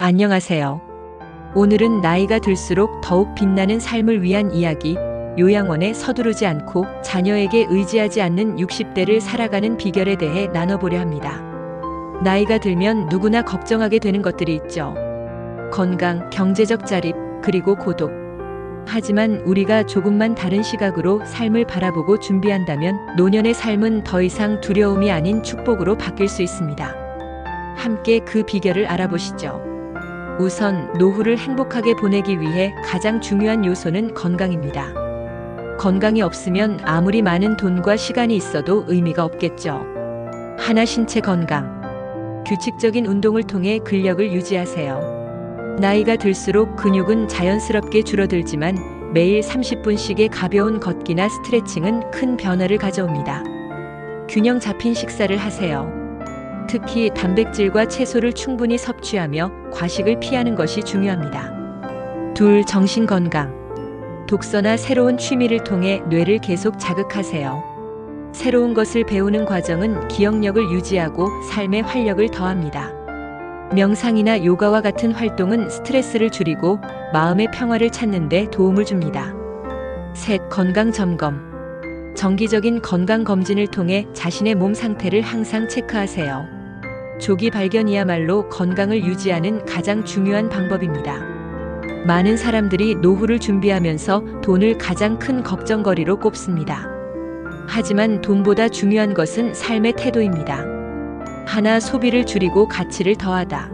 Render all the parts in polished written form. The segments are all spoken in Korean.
안녕하세요. 오늘은 나이가 들수록 더욱 빛나는 삶을 위한 이야기, 요양원에 서두르지 않고 자녀에게 의지하지 않는 60대를 살아가는 비결에 대해 나눠보려 합니다. 나이가 들면 누구나 걱정하게 되는 것들이 있죠. 건강, 경제적 자립, 그리고 고독. 하지만 우리가 조금만 다른 시각으로 삶을 바라보고 준비한다면 노년의 삶은 더 이상 두려움이 아닌 축복으로 바뀔 수 있습니다. 함께 그 비결을 알아보시죠. 우선 노후를 행복하게 보내기 위해 가장 중요한 요소는 건강입니다. 건강이 없으면 아무리 많은 돈과 시간이 있어도 의미가 없겠죠. 하나, 신체 건강. 규칙적인 운동을 통해 근력을 유지하세요. 나이가 들수록 근육은 자연스럽게 줄어들지만 매일 30분씩의 가벼운 걷기나 스트레칭은 큰 변화를 가져옵니다. 균형 잡힌 식사를 하세요. 특히 단백질과 채소를 충분히 섭취하며 과식을 피하는 것이 중요합니다. 둘, 정신 건강. 독서나 새로운 취미를 통해 뇌를 계속 자극하세요. 새로운 것을 배우는 과정은 기억력을 유지하고 삶에 활력을 더합니다. 명상이나 요가와 같은 활동은 스트레스를 줄이고 마음의 평화를 찾는 데 도움을 줍니다. 셋, 건강 점검. 정기적인 건강 검진을 통해 자신의 몸 상태를 항상 체크하세요. 조기 발견이야말로 건강을 유지하는 가장 중요한 방법입니다. 많은 사람들이 노후를 준비하면서 돈을 가장 큰 걱정거리로 꼽습니다. 하지만 돈보다 중요한 것은 삶의 태도입니다. 하나, 소비를 줄이고 가치를 더하다.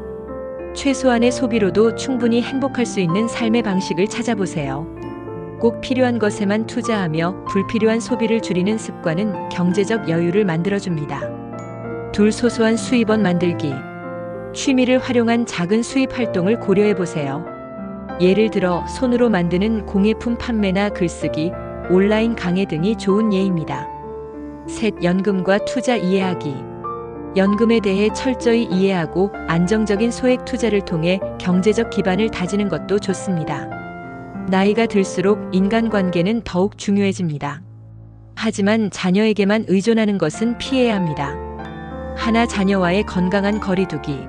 최소한의 소비로도 충분히 행복할 수 있는 삶의 방식을 찾아보세요. 꼭 필요한 것에만 투자하며 불필요한 소비를 줄이는 습관은 경제적 여유를 만들어줍니다. 둘, 소소한 수입원 만들기. 취미를 활용한 작은 수입 활동을 고려해보세요. 예를 들어 손으로 만드는 공예품 판매나 글쓰기, 온라인 강의 등이 좋은 예입니다. 셋, 연금과 투자 이해하기. 연금에 대해 철저히 이해하고 안정적인 소액 투자를 통해 경제적 기반을 다지는 것도 좋습니다. 나이가 들수록 인간관계는 더욱 중요해집니다. 하지만 자녀에게만 의존하는 것은 피해야 합니다. 하나, 자녀와의 건강한 거리두기.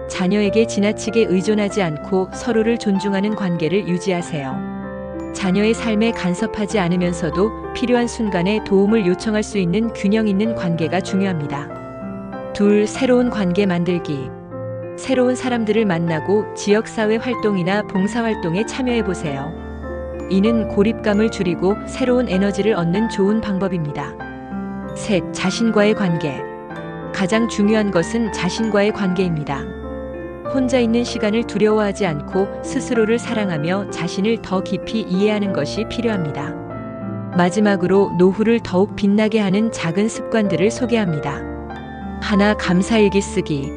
자녀에게 지나치게 의존하지 않고 서로를 존중하는 관계를 유지하세요. 자녀의 삶에 간섭하지 않으면서도 필요한 순간에 도움을 요청할 수 있는 균형 있는 관계가 중요합니다. 둘, 새로운 관계 만들기. 새로운 사람들을 만나고 지역사회 활동이나 봉사활동에 참여해보세요. 이는 고립감을 줄이고 새로운 에너지를 얻는 좋은 방법입니다. 셋, 자신과의 관계. 가장 중요한 것은 자신과의 관계입니다. 혼자 있는 시간을 두려워하지 않고 스스로를 사랑하며 자신을 더 깊이 이해하는 것이 필요합니다. 마지막으로 노후를 더욱 빛나게 하는 작은 습관들을 소개합니다. 하나, 감사일기 쓰기.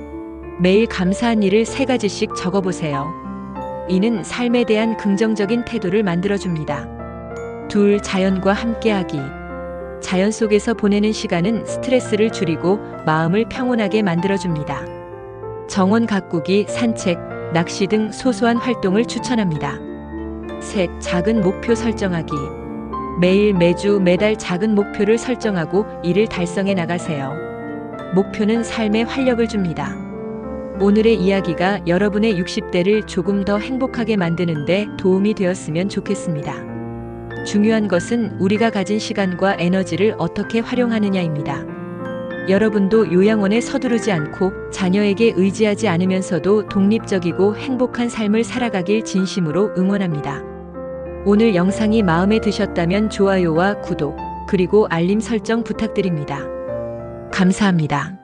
매일 감사한 일을 3가지씩 적어보세요. 이는 삶에 대한 긍정적인 태도를 만들어줍니다. 둘, 자연과 함께하기. 자연 속에서 보내는 시간은 스트레스를 줄이고 마음을 평온하게 만들어줍니다. 정원 가꾸기, 산책, 낚시 등 소소한 활동을 추천합니다. 셋, 작은 목표 설정하기. 매일, 매주, 매달 작은 목표를 설정하고 이를 달성해 나가세요. 목표는 삶에 활력을 줍니다. 오늘의 이야기가 여러분의 60대를 조금 더 행복하게 만드는 데 도움이 되었으면 좋겠습니다. 중요한 것은 우리가 가진 시간과 에너지를 어떻게 활용하느냐입니다. 여러분도 요양원에 서두르지 않고 자녀에게 의지하지 않으면서도 독립적이고 행복한 삶을 살아가길 진심으로 응원합니다. 오늘 영상이 마음에 드셨다면 좋아요와 구독, 그리고 알림 설정 부탁드립니다. 감사합니다.